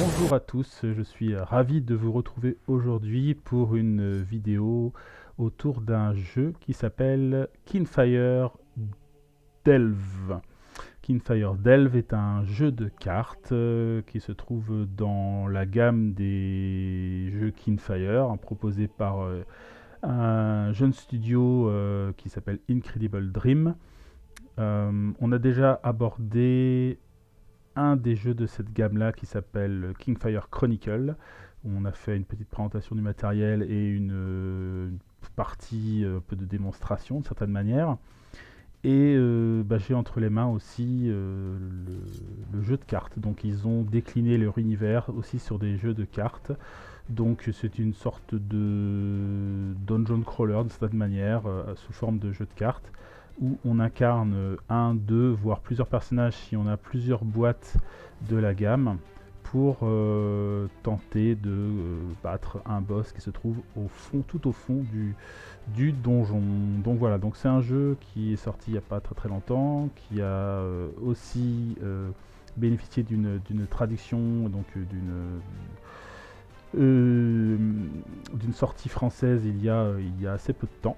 Bonjour à tous, je suis ravi de vous retrouver aujourd'hui pour une vidéo autour d'un jeu qui s'appelle Kinfire Delve. Kinfire Delve est un jeu de cartes qui se trouve dans la gamme des jeux Kinfire, proposé par un jeune studio qui s'appelle Incredible Dream. On a déjà abordé un des jeux de cette gamme-là qui s'appelle Kingfire Chronicle, où on a fait une petite présentation du matériel et une partie un peu de démonstration d'une certaine manière. Et j'ai entre les mains aussi le jeu de cartes. Donc ils ont décliné leur univers aussi sur des jeux de cartes. Donc c'est une sorte de dungeon crawler d'une certaine manière, sous forme de jeu de cartes, où on incarne un, deux, voire plusieurs personnages si on a plusieurs boîtes de la gamme, pour tenter de battre un boss qui se trouve au fond, tout au fond du donjon. Donc voilà, donc c'est un jeu qui est sorti il n'y a pas très très longtemps, qui a aussi bénéficié d'une traduction, donc d'une sortie française il y a assez peu de temps.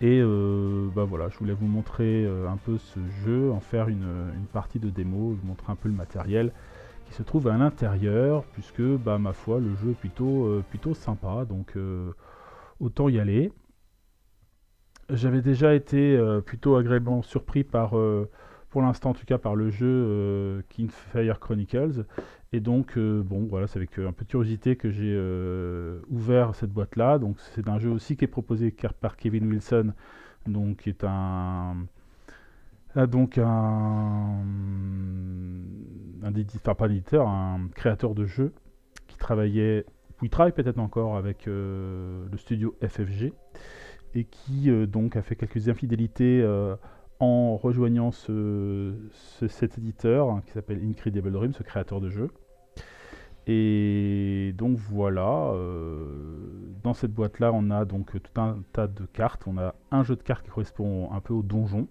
Et voilà, je voulais vous montrer un peu ce jeu, en faire une partie de démo, vous montrer un peu le matériel qui se trouve à l'intérieur, puisque ma foi le jeu est plutôt sympa, donc autant y aller. J'avais déjà été plutôt agréablement surpris par, pour l'instant en tout cas, par le jeu Kingfire Chronicles. Et donc, bon, voilà, c'est avec un peu de curiosité que j'ai ouvert cette boîte-là. Donc, c'est un jeu aussi qui est proposé par Kevin Wilson, donc qui est enfin pas un éditeur, un créateur de jeux qui travaillait, ou il travaille peut-être encore avec le studio FFG, et qui donc a fait quelques infidélités en rejoignant cet éditeur qui s'appelle Incredible Dream, ce créateur de jeux. Et donc voilà, dans cette boîte-là, on a donc tout un tas de cartes. On a un jeu de cartes qui correspond un peu au donjon,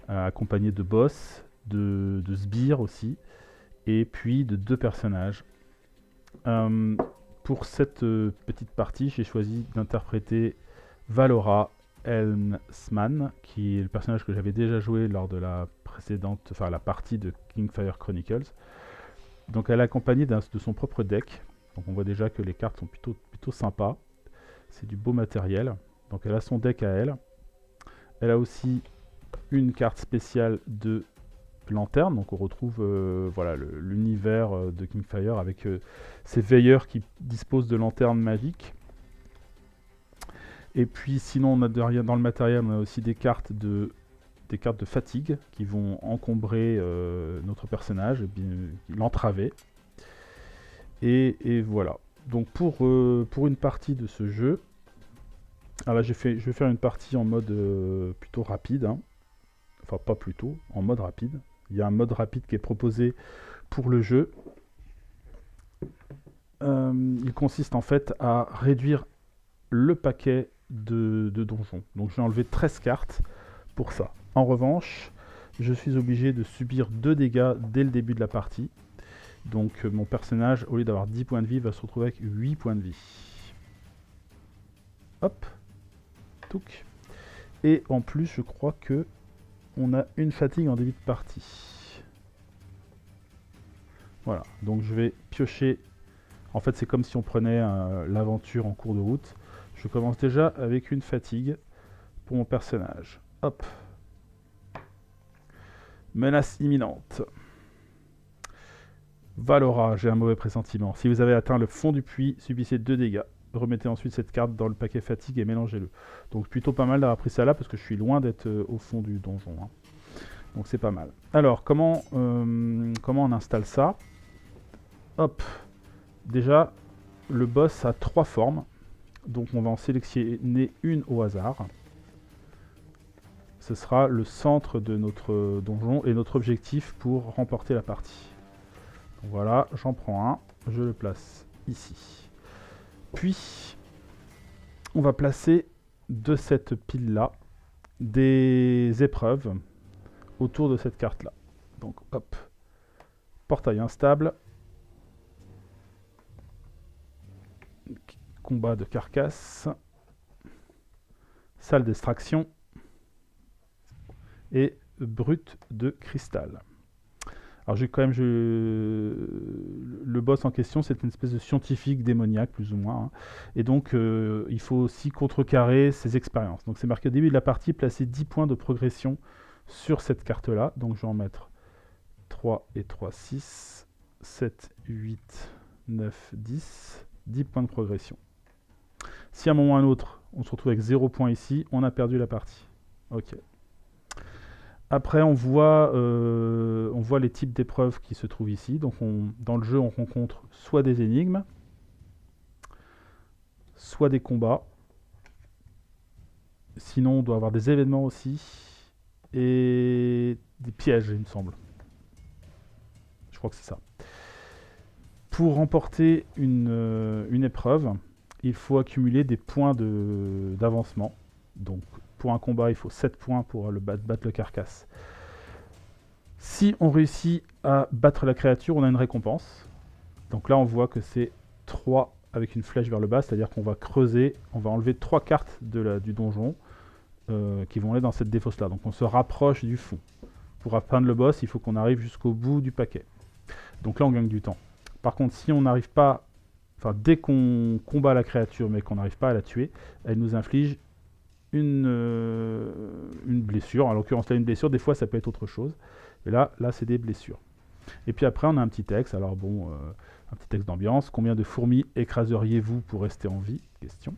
accompagné de boss, de sbires aussi, et puis de deux personnages. Euh, pour cette petite partie, j'ai choisi d'interpréter Valora Helmsman, qui est le personnage que j'avais déjà joué lors de la précédente, enfin la partie de Kingfire Chronicles. Donc elle est accompagnée de son propre deck. Donc on voit déjà que les cartes sont plutôt sympas. C'est du beau matériel. Donc elle a son deck à elle. Elle a aussi une carte spéciale de lanterne. Donc on retrouve voilà, l'univers de Kingfire avec ces veilleurs qui disposent de lanternes magiques. Et puis sinon on a derrière dans le matériel, on a aussi des cartes de fatigue qui vont encombrer notre personnage, l'entraver. Et voilà. Donc pour une partie de ce jeu, alors là je vais faire une partie en mode plutôt rapide, hein. Enfin pas plutôt, en mode rapide. Il y a un mode rapide qui est proposé pour le jeu. Il consiste en fait à réduire le paquet de donjons. Donc j'ai enlevé 13 cartes pour ça. En revanche, je suis obligé de subir 2 dégâts dès le début de la partie. Donc mon personnage, au lieu d'avoir 10 points de vie, va se retrouver avec 8 points de vie. Hop, touc. Et en plus, je crois que on a une fatigue en début de partie. Voilà, donc je vais piocher. En fait, c'est comme si on prenait l'aventure en cours de route. Je commence déjà avec une fatigue pour mon personnage. Hop. Menace imminente. Valora, j'ai un mauvais pressentiment. Si vous avez atteint le fond du puits, subissez 2 dégâts. Remettez ensuite cette carte dans le paquet fatigue et mélangez-le. Donc plutôt pas mal d'avoir pris ça là parce que je suis loin d'être au fond du donjon, hein. Donc c'est pas mal. Alors comment on installe ça? Hop. Déjà, le boss a 3 formes. Donc on va en sélectionner une au hasard. Ce sera le centre de notre donjon et notre objectif pour remporter la partie. Donc voilà, j'en prends un, je le place ici. Puis, on va placer de cette pile-là des épreuves autour de cette carte-là. Donc hop, portail instable, combat de carcasse, salle d'extraction et brute de cristal. Alors le boss en question, c'est une espèce de scientifique démoniaque, plus ou moins, hein. Et donc il faut aussi contrecarrer ses expériences. Donc c'est marqué au début de la partie, placer 10 points de progression sur cette carte-là. Donc je vais en mettre 3 et 3, 6, 7, 8, 9, 10, 10 points de progression. Si à un moment ou à un autre, on se retrouve avec 0 points ici, on a perdu la partie. Ok. Après, on voit les types d'épreuves qui se trouvent ici. Donc, dans le jeu, on rencontre soit des énigmes, soit des combats. Sinon, on doit avoir des événements aussi. Et des pièges, il me semble. Je crois que c'est ça. Pour remporter une épreuve, il faut accumuler des points d'avancement. Donc, pour un combat, il faut 7 points pour battre le carcasse. Si on réussit à battre la créature, on a une récompense. Donc là, on voit que c'est 3 avec une flèche vers le bas, c'est-à-dire qu'on va creuser, on va enlever 3 cartes du donjon qui vont aller dans cette défausse-là. Donc on se rapproche du fond. Pour atteindre le boss, il faut qu'on arrive jusqu'au bout du paquet. Donc là, on gagne du temps. Par contre, si on n'arrive pas, enfin dès qu'on combat la créature mais qu'on n'arrive pas à la tuer, elle nous inflige une blessure. En l'occurrence là, une blessure, des fois ça peut être autre chose. Et là c'est des blessures. Et puis après on a un petit texte, alors bon, un petit texte d'ambiance. Combien de fourmis écraseriez-vous pour rester en vie? Question.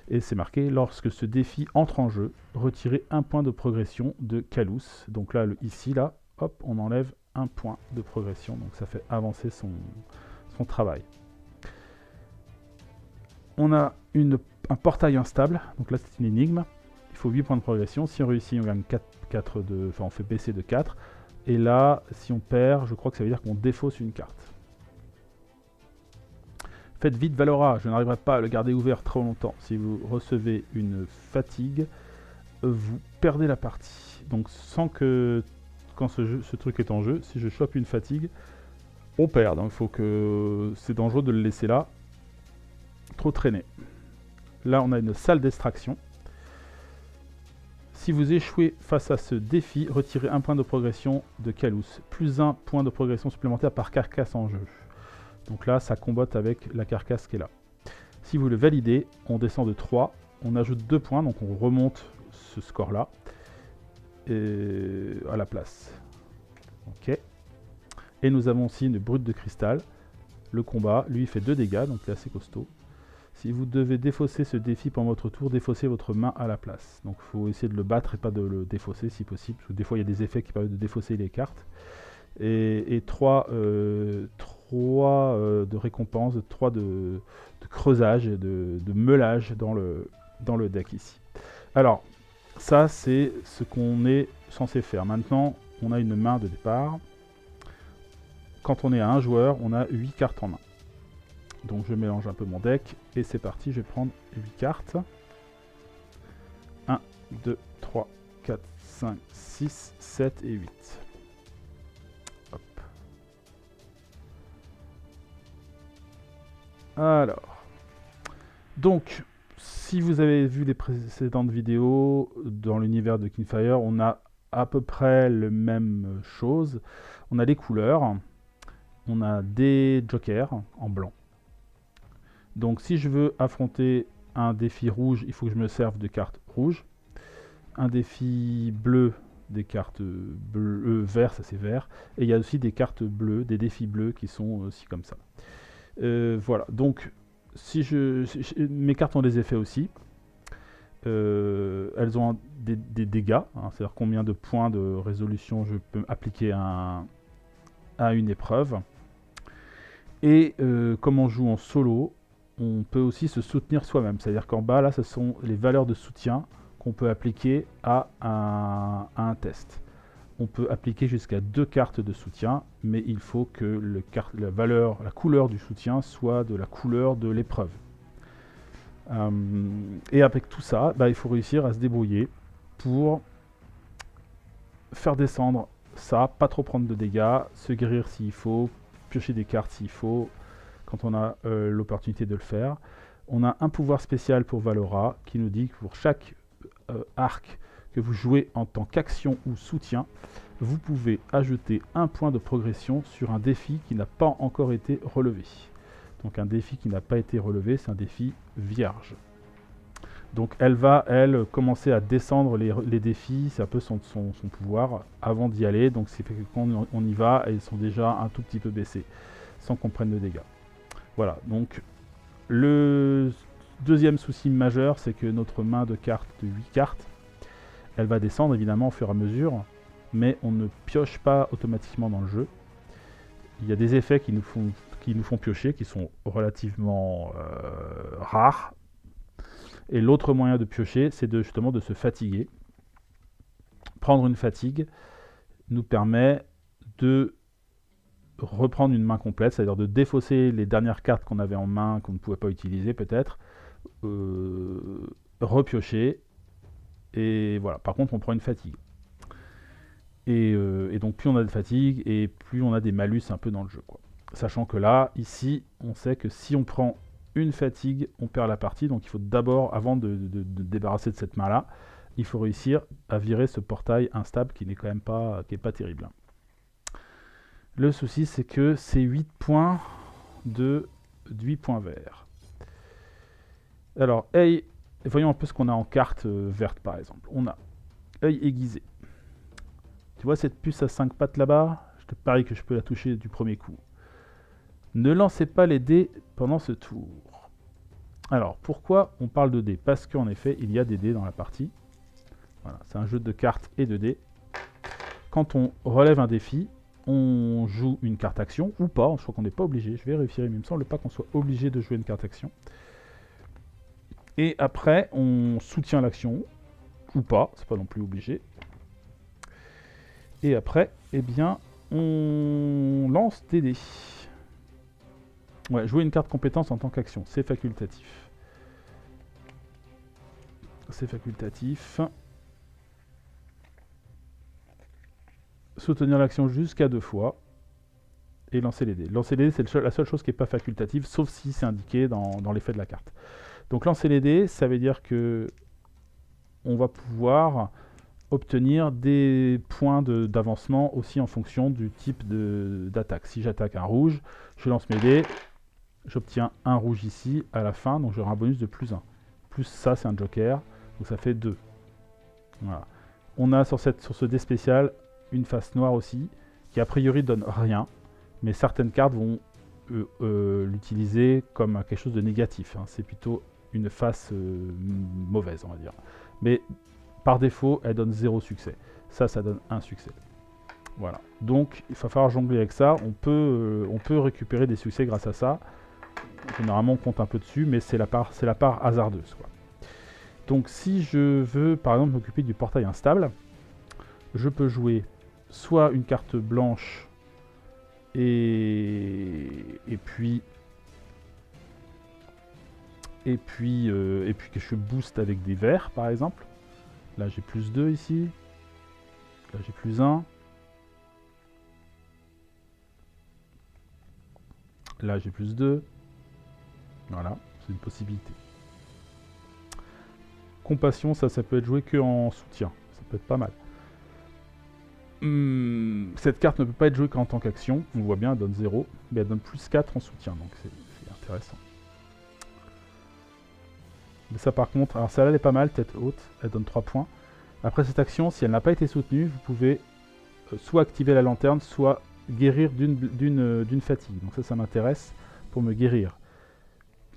Et c'est marqué, lorsque ce défi entre en jeu, retirez un point de progression de Calus. Donc là, ici, là, hop, on enlève un point de progression. Donc ça fait avancer son travail. On a un portail instable, donc là c'est une énigme, il faut 8 points de progression, si on réussit on gagne 4 on fait baisser de 4, et là si on perd, je crois que ça veut dire qu'on défausse une carte. Faites vite Valora, je n'arriverai pas à le garder ouvert trop longtemps, si vous recevez une fatigue, vous perdez la partie. Donc sans que, quand ce truc est en jeu, si je chope une fatigue, on perd, donc c'est dangereux de le laisser là, trop traîner. Là, on a une salle d'extraction. Si vous échouez face à ce défi, retirez un point de progression de Calus, plus un point de progression supplémentaire par carcasse en jeu. Donc là, ça combatte avec la carcasse qui est là. Si vous le validez, on descend de 3, on ajoute 2 points, donc on remonte ce score-là à la place. Ok. Et nous avons aussi une brute de cristal. Le combat, lui, fait 2 dégâts, donc il est assez costaud. Si vous devez défausser ce défi pendant votre tour, défaussez votre main à la place. Donc il faut essayer de le battre et pas de le défausser si possible. Parce que des fois il y a des effets qui permettent de défausser les cartes. Et 3 de récompense, 3 de creusage et de meulage dans le deck ici. Alors, ça c'est ce qu'on est censé faire. Maintenant, on a une main de départ. Quand on est à un joueur, on a 8 cartes en main. Donc je mélange un peu mon deck et c'est parti, je vais prendre 8 cartes. 1, 2, 3, 4, 5, 6, 7 et 8. Hop. Alors. Donc, si vous avez vu les précédentes vidéos dans l'univers de Kinfire, on a à peu près la même chose. On a les couleurs, on a des jokers en blanc. Donc si je veux affronter un défi rouge, il faut que je me serve de cartes rouges. Un défi bleu, des cartes bleues, vert, ça c'est vert. Et il y a aussi des cartes bleues, des défis bleus qui sont aussi comme ça. Voilà, donc si mes cartes ont des effets aussi. Elles ont des dégâts, hein, c'est-à-dire combien de points de résolution je peux appliquer à une épreuve. Et comme on joue en solo, on peut aussi se soutenir soi-même. C'est-à-dire qu'en bas, là, ce sont les valeurs de soutien qu'on peut appliquer à un test. On peut appliquer jusqu'à 2 cartes de soutien, mais il faut que la couleur du soutien soit de la couleur de l'épreuve. Et avec tout ça, il faut réussir à se débrouiller pour faire descendre ça, pas trop prendre de dégâts, se guérir s'il faut, piocher des cartes s'il faut, quand on a l'opportunité de le faire. On a un pouvoir spécial pour Valora qui nous dit que pour chaque arc que vous jouez en tant qu'action ou soutien, vous pouvez ajouter un point de progression sur un défi qui n'a pas encore été relevé. Donc un défi qui n'a pas été relevé, c'est un défi vierge. Donc elle va, elle, commencer à descendre les défis, c'est un peu son pouvoir, avant d'y aller. Donc c'est fait que quand on y va, elles sont déjà un tout petit peu baissées, sans qu'on prenne de dégâts. Voilà, donc le deuxième souci majeur, c'est que notre main de cartes, de 8 cartes, elle va descendre évidemment au fur et à mesure, mais on ne pioche pas automatiquement dans le jeu. Il y a des effets qui nous font piocher, qui sont relativement rares. Et l'autre moyen de piocher, c'est justement de se fatiguer. Prendre une fatigue nous permet de reprendre une main complète, c'est-à-dire de défausser les dernières cartes qu'on avait en main, qu'on ne pouvait pas utiliser peut-être, repiocher, et voilà. Par contre, on prend une fatigue. Et donc plus on a de fatigue, et plus on a des malus un peu dans le jeu, quoi. Sachant que là, ici, on sait que si on prend une fatigue, on perd la partie. Donc il faut d'abord, avant de débarrasser de cette main-là, il faut réussir à virer ce portail instable qui n'est quand même pas, qui est pas terrible. Le souci, c'est que c'est 8 points de 8 points verts. Alors, œil, voyons un peu ce qu'on a en carte verte par exemple. On a œil aiguisé. Tu vois cette puce à 5 pattes là-bas? Je te parie que je peux la toucher du premier coup. Ne lancez pas les dés pendant ce tour. Alors, pourquoi on parle de dés? Parce qu'en effet, il y a des dés dans la partie. Voilà, c'est un jeu de cartes et de dés. Quand on relève un défi, on joue une carte action, ou pas, je crois qu'on n'est pas obligé, je vais vérifier, mais il me semble pas qu'on soit obligé de jouer une carte action. Et après, on soutient l'action, ou pas, c'est pas non plus obligé. Et après, eh bien, on lance des dés. Ouais, jouer une carte compétence en tant qu'action, c'est facultatif. C'est facultatif. Soutenir l'action jusqu'à 2 fois. Et lancer les dés. Lancer les dés, c'est la seule chose qui n'est pas facultative, sauf si c'est indiqué dans l'effet de la carte. Donc lancer les dés, ça veut dire que on va pouvoir obtenir des points d'avancement aussi en fonction du type d'attaque. Si j'attaque un rouge, je lance mes dés, j'obtiens un rouge ici à la fin, donc j'aurai un bonus de plus 1. Plus ça, c'est un joker, donc ça fait 2. Voilà. On a sur ce dé spécial une face noire aussi, qui a priori donne rien, mais certaines cartes vont l'utiliser comme quelque chose de négatif. Hein. C'est plutôt une face mauvaise, on va dire. Mais par défaut, elle donne 0 succès. Ça donne 1 succès. Voilà. Donc, il va falloir jongler avec ça. On peut récupérer des succès grâce à ça. Généralement, on compte un peu dessus, mais c'est la part hasardeuse, quoi. Donc, si je veux, par exemple, m'occuper du portail instable, je peux jouer soit une carte blanche et puis que je booste avec des verts, par exemple. Là, j'ai plus 2 ici. Là, j'ai plus 1. Là, j'ai plus 2. Voilà, c'est une possibilité. Compassion, ça peut être joué que en soutien. Ça peut être pas mal. Cette carte ne peut pas être jouée qu'en tant qu'action. On voit bien, elle donne 0. Mais elle donne plus 4 en soutien. Donc c'est intéressant. Mais ça par contre, alors celle-là elle est pas mal, tête haute. Elle donne 3 points. Après cette action, si elle n'a pas été soutenue, vous pouvez soit activer la lanterne, soit guérir d'une fatigue. Donc ça m'intéresse pour me guérir.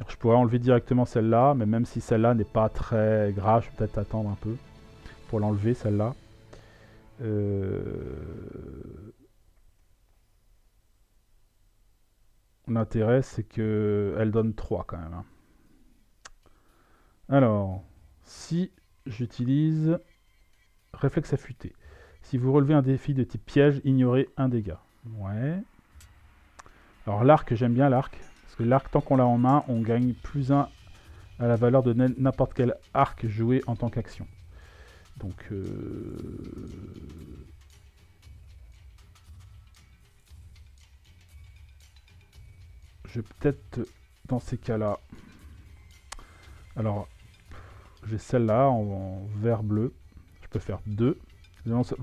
Alors, je pourrais enlever directement celle-là, mais même si celle-là n'est pas très grave, je vais peut-être attendre un peu pour l'enlever, celle-là. L'intérêt, c'est qu'elle donne 3 quand même. Hein. Alors, si j'utilise réflexe affûté, si vous relevez un défi de type piège, ignorez un dégât. Ouais. Alors l'arc, j'aime bien l'arc. Parce que l'arc, tant qu'on l'a en main, on gagne plus 1 à la valeur de n'importe quel arc joué en tant qu'action. Donc... je vais peut-être, dans ces cas-là, Alors, j'ai celle-là en vert bleu. Je peux faire 2.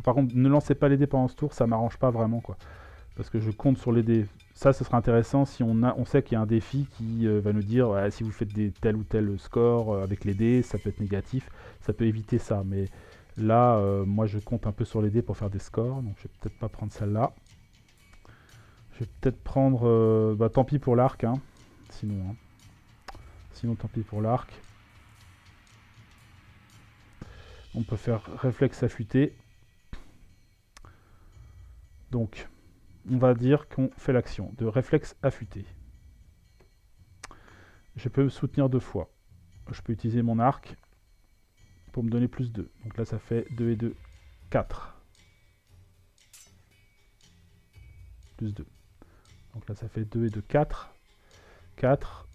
Par contre, ne lancez pas les dés pendant ce tour, ça m'arrange pas vraiment, quoi. Parce que je compte sur les dés. Ça, ce sera intéressant si on sait qu'il y a un défi qui va nous dire ouais, si vous faites tel ou tel score avec les dés, ça peut être négatif. Ça peut éviter ça. Mais là, moi, je compte un peu sur les dés pour faire des scores. Donc, je vais peut-être pas prendre celle-là. Je vais peut-être prendre... tant pis pour l'arc. Hein. Sinon, tant pis pour l'arc. On peut faire réflexe affûté. Donc, on va dire qu'on fait l'action de réflexe affûté. Je peux me soutenir 2 fois. Je peux utiliser mon arc pour me donner plus 2. Donc là, ça fait 2 et 2, 4. Plus 2. Donc là, ça fait 2 et 2, 4. 4.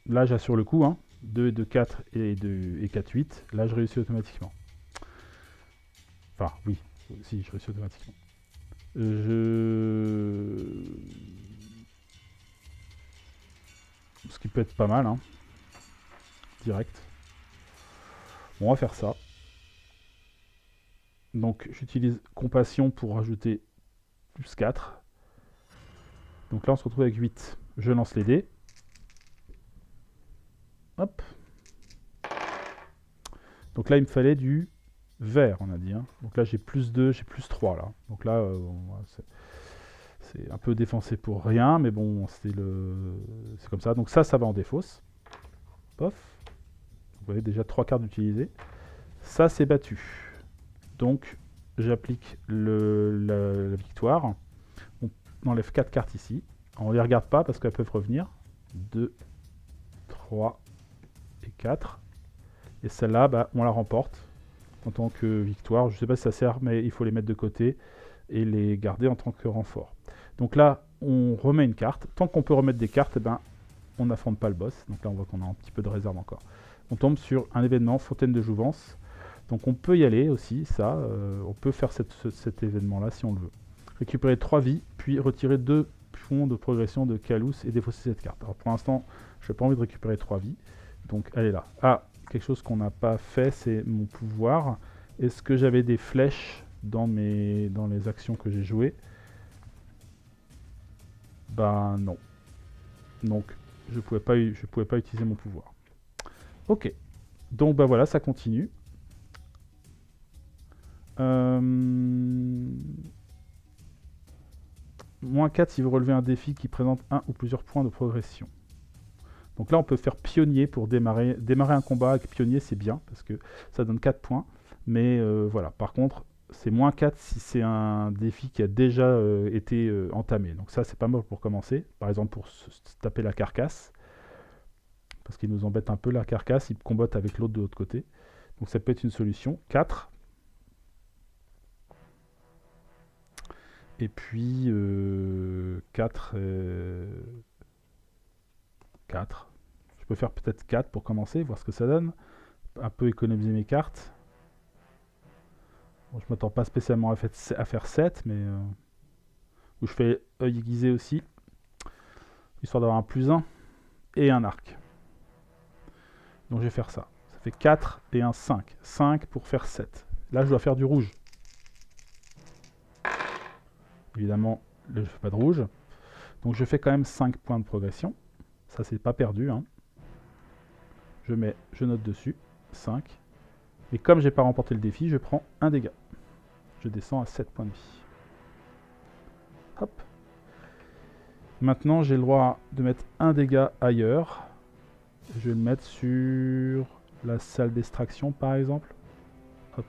Là, j'assure le coup. Hein. 2 et 2, 4 et 2 et 4, 8. Là, je réussis automatiquement. Enfin, oui. Si, je réussis automatiquement. Ce qui peut être pas mal. Hein. Direct. Bon, on va faire ça. Donc, j'utilise compassion pour rajouter plus 4. Donc là, on se retrouve avec 8. Je lance les dés. Hop. Donc là, il me fallait du vert, on a dit. Hein. Donc là, j'ai plus 2, j'ai plus 3 là. Donc là, c'est un peu défoncé pour rien, mais bon, c'est comme ça. Donc ça va en défausse. Pof. Vous voyez déjà 3 cartes utilisées. Ça, c'est battu. Donc, j'applique la victoire. On enlève 4 cartes ici. On ne les regarde pas parce qu'elles peuvent revenir. 2, 3 et 4. Et celle-là, bah, on la remporte en tant que victoire. Je ne sais pas si ça sert, mais il faut les mettre de côté et les garder en tant que renfort. Donc là, on remet une carte. Tant qu'on peut remettre des cartes, eh ben, on n'affronte pas le boss. Donc là, on voit qu'on a un petit peu de réserve encore. On tombe sur un événement, Fontaine de Jouvence. Donc on peut y aller aussi, ça. On peut faire cet événement-là si on le veut. Récupérer 3 vies, puis retirer 2 points de progression de Calus et défausser cette carte. Alors pour l'instant, je n'ai pas envie de récupérer 3 vies. Donc elle est là. Ah, quelque chose qu'on n'a pas fait, c'est mon pouvoir. Est-ce que j'avais des flèches dans les actions que j'ai jouées? Ben non. Donc je ne pouvais pas utiliser mon pouvoir. Ok. Donc bah voilà, ça continue. Moins 4 si vous relevez un défi qui présente un ou plusieurs points de progression. Donc là, on peut faire pionnier pour démarrer un combat avec pionnier, c'est bien, parce que ça donne 4 points. Mais voilà, par contre, c'est moins 4 si c'est un défi qui a déjà été entamé. Donc ça, c'est pas mal pour commencer. Par exemple, pour se taper la carcasse. Parce qu'il nous embête un peu la carcasse, il combatte avec l'autre de l'autre côté. Donc ça peut être une solution. 4. Et puis 4. 4. Je peux faire peut-être 4 pour commencer, voir ce que ça donne. Un peu économiser mes cartes. Bon, je m'attends pas spécialement à faire 7, mais... où je fais œil aiguisé aussi. Histoire d'avoir un plus 1 et un arc. Donc je vais faire ça. Ça fait 4 et un 5. 5 pour faire 7. Là, je dois faire du rouge. Évidemment, là, je ne fais pas de rouge. Donc je fais quand même 5 points de progression. Ça, c'est pas perdu. Hein. Je note dessus. 5. Et comme j'ai pas remporté le défi, je prends un dégât. Je descends à 7 points de vie. Hop. Maintenant, j'ai le droit de mettre un dégât ailleurs. Je vais le mettre sur la salle d'extraction, par exemple. Hop.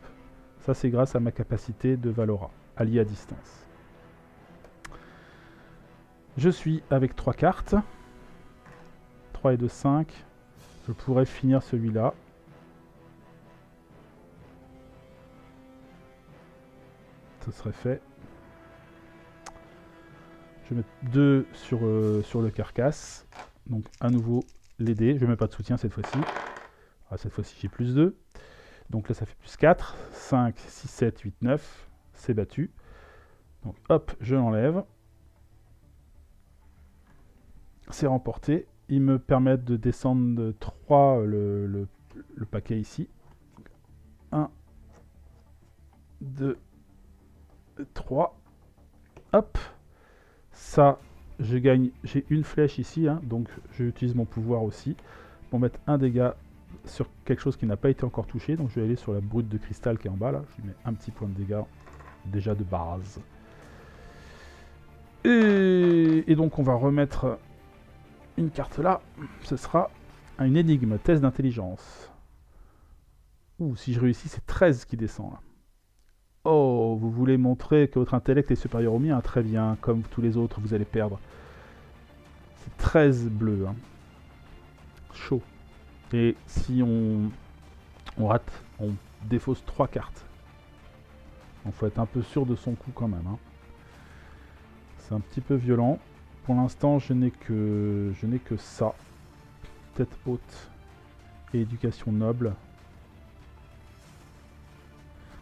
Ça, c'est grâce à ma capacité de Valora, alliée à distance. Je suis avec 3 cartes. 3 et 2, 5. Je pourrais finir celui-là. Ce serait fait. Je vais mettre 2 sur le carcasse. Donc à nouveau les dés. Je ne mets pas de soutien cette fois-ci. Ah, cette fois-ci j'ai plus 2. Donc là ça fait plus 4. 5, 6, 7, 8, 9. C'est battu. Donc hop, je l'enlève. C'est remporté. Ils me permettent de descendre de 3 le paquet ici. 1, 2, 3. Hop. Ça, je gagne. J'ai une flèche ici, hein, donc j'utilise mon pouvoir aussi pour mettre un dégât sur quelque chose qui n'a pas été encore touché. Donc je vais aller sur la brute de cristal qui est en bas là. Je lui mets un petit point de dégâts déjà de base. Et donc on va remettre une carte là. Ce sera une énigme, test d'intelligence. Ouh, si je réussis, c'est 13 qui descend là. Oh, vous voulez montrer que votre intellect est supérieur au mien? Très bien, comme tous les autres, vous allez perdre. C'est 13 bleus. Hein. Chaud. Et si on rate, on défausse 3 cartes. Donc faut être un peu sûr de son coup quand même. Hein. C'est un petit peu violent. Pour l'instant, je n'ai que ça. Tête haute et éducation noble.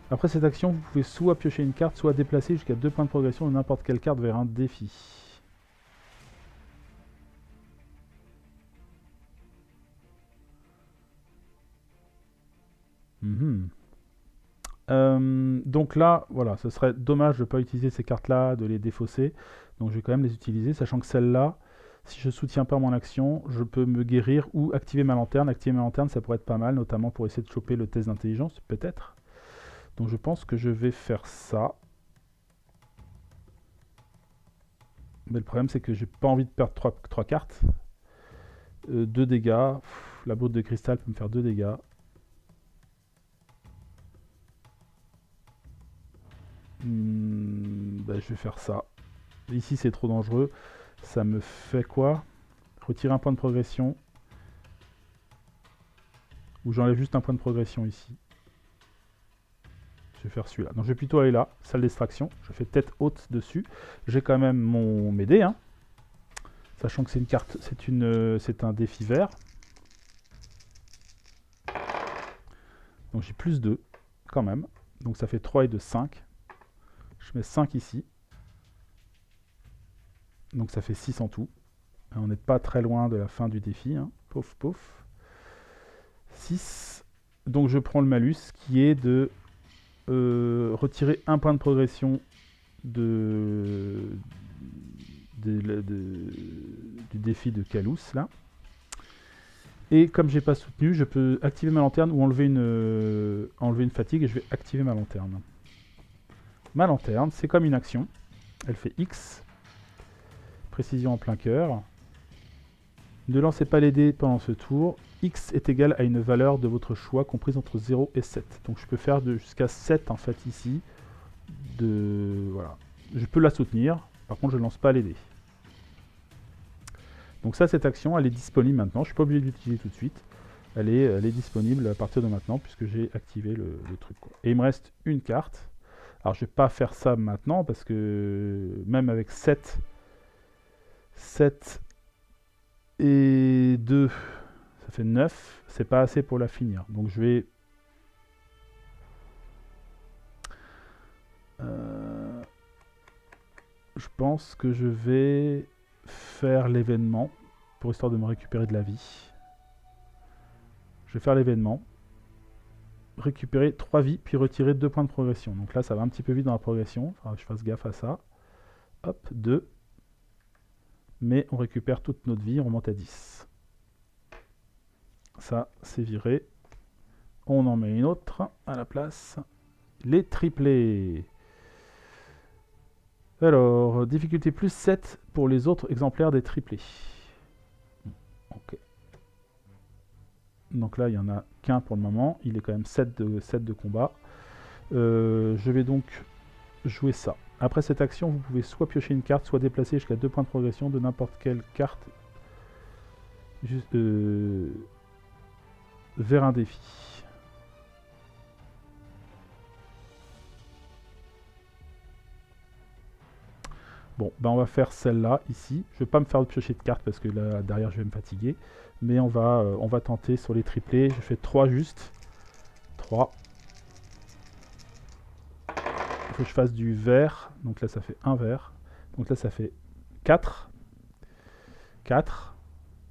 Après cette action, vous pouvez soit piocher une carte, soit déplacer jusqu'à 2 points de progression de n'importe quelle carte vers un défi. Donc là, voilà, ce serait dommage de ne pas utiliser ces cartes-là, de les défausser. Donc je vais quand même les utiliser, sachant que celle-là, si je ne soutiens pas mon action, je peux me guérir ou activer ma lanterne. Activer ma lanterne, ça pourrait être pas mal, notamment pour essayer de choper le test d'intelligence, peut-être. Donc je pense que je vais faire ça. Mais le problème, c'est que j'ai pas envie de perdre 3 cartes. 2 dégâts. La boule de cristal peut me faire 2 dégâts. Bah, je vais faire ça. Ici, c'est trop dangereux. Ça me fait quoi? Retirer un point de progression. Ou j'enlève juste un point de progression ici. Je vais faire celui-là. Donc je vais plutôt aller là, salle d'extraction. Je fais tête haute dessus. J'ai quand même mes dés, hein. Sachant que c'est une carte, c'est un défi vert. Donc j'ai plus 2 quand même. Donc ça fait 3 et 2, 5. Je mets 5 ici. Donc ça fait 6 en tout. Et on n'est pas très loin de la fin du défi. Hein. Pouf, pouf. 6. Donc je prends le malus qui est de retirer un point de progression du défi de Calous là. Et comme j'ai pas soutenu, je peux activer ma lanterne ou enlever une fatigue et je vais activer ma lanterne. Ma lanterne, c'est comme une action. Elle fait X. Précision en plein cœur. Ne lancez pas les dés pendant ce tour. X est égal à une valeur de votre choix comprise entre 0 et 7. Donc je peux faire jusqu'à 7 en fait ici. Voilà. Je peux la soutenir. Par contre, je ne lance pas les dés. Donc ça, cette action, elle est disponible maintenant. Je ne suis pas obligé de l'utiliser tout de suite. Elle est disponible à partir de maintenant puisque j'ai activé le truc. Quoi. Et il me reste une carte. Alors je ne vais pas faire ça maintenant parce que même avec 7 et 2, ça fait 9. C'est pas assez pour la finir. Donc je vais... je pense que je vais faire l'événement pour histoire de me récupérer de la vie. Je vais faire l'événement. Récupérer 3 vies, puis retirer 2 points de progression. Donc là, ça va un petit peu vite dans la progression. Il faudra que je fasse gaffe à ça. Hop, 2. Mais on récupère toute notre vie, on remonte à 10. Ça, c'est viré. On en met une autre à la place. Les triplés. Alors, difficulté plus 7 pour les autres exemplaires des triplés. Ok. Donc là, il n'y en a qu'un pour le moment. Il est quand même 7 de combat. Je vais donc jouer ça. Après cette action, vous pouvez soit piocher une carte, soit déplacer jusqu'à 2 points de progression de n'importe quelle carte vers un défi. Bon, ben on va faire celle-là, ici. Je ne vais pas me faire piocher de cartes parce que là, derrière, je vais me fatiguer. Mais on va tenter sur les triplés. Je fais 3 juste. 3. Il faut que je fasse du vert. Donc là, ça fait un vert. Donc là, ça fait 4. 4.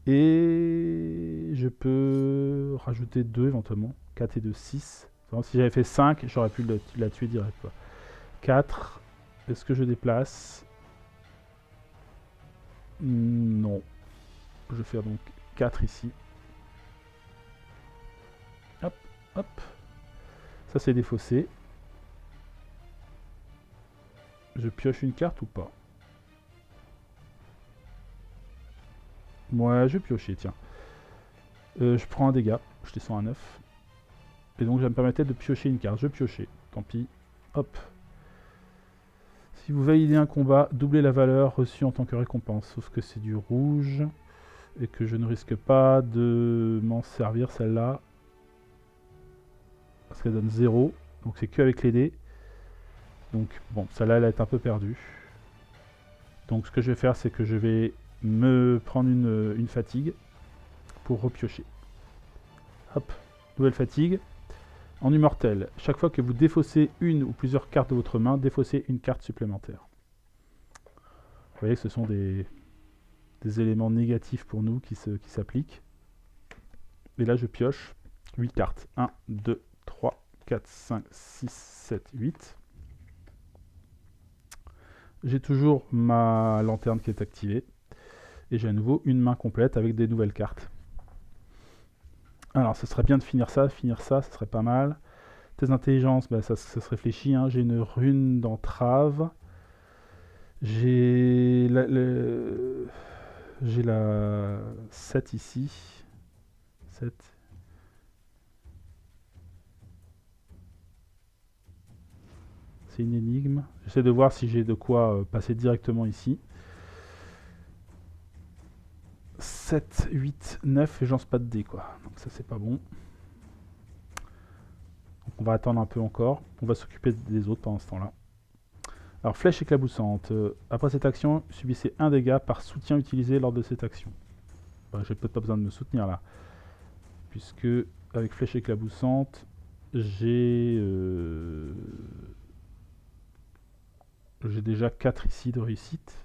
Et je peux rajouter 2 éventuellement. 4 et 2, 6. Si j'avais fait 5, j'aurais pu la tuer direct, quoi. 4. Est-ce que je déplace? Non. Je vais faire donc 4 ici. Hop, hop. Ça, c'est défaussé. Je pioche une carte ou pas? Ouais, je vais piocher, tiens. Je prends un dégât. Je descends à 9. Et donc, ça me permettait de piocher une carte. Je piochais. Tant pis. Hop. Si vous validez un combat, doublez la valeur reçue en tant que récompense. Sauf que c'est du rouge. Et que je ne risque pas de m'en servir, celle-là. Parce qu'elle donne 0. Donc, c'est que avec les dés. Donc, bon, celle-là, elle va être un peu perdue. Donc, ce que je vais faire, c'est que je vais me prendre une fatigue pour repiocher. Hop, nouvelle fatigue. En immortel, chaque fois que vous défaussez une ou plusieurs cartes de votre main, défaussez une carte supplémentaire. Vous voyez que ce sont des éléments négatifs pour nous qui s'appliquent. Et là, je pioche 8 cartes. 1, 2, 3, 4, 5, 6, 7, 8. J'ai toujours ma lanterne qui est activée. Et j'ai à nouveau une main complète avec des nouvelles cartes. Alors, ce serait bien de finir ça, ce serait pas mal. Tes intelligences, bah, ça se réfléchit. Hein. J'ai une rune d'entrave. J'ai la 7 ici. 7. C'est une énigme. J'essaie de voir si j'ai de quoi passer directement ici. 7, 8, 9 et j'en sais pas de dés, quoi. Donc ça, c'est pas bon. Donc on va attendre un peu encore. On va s'occuper des autres pendant ce temps-là. Alors, flèche éclaboussante. Après cette action, subissez un dégât par soutien utilisé lors de cette action. Bah, j'ai peut-être pas besoin de me soutenir là. Puisque, avec flèche éclaboussante, j'ai déjà 4 ici de réussite.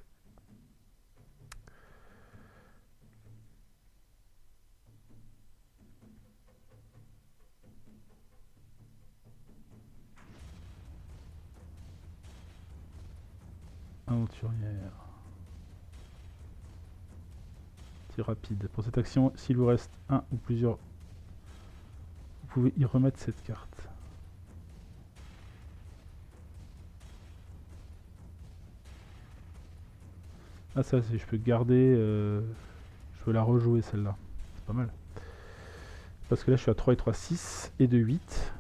Aventurière. Tir rapide. Pour cette action, s'il vous reste un ou plusieurs, vous pouvez y remettre cette carte. Ah ça, je peux garder... je peux la rejouer celle-là. C'est pas mal. Parce que là, je suis à 3 et 3, 6 et de 8.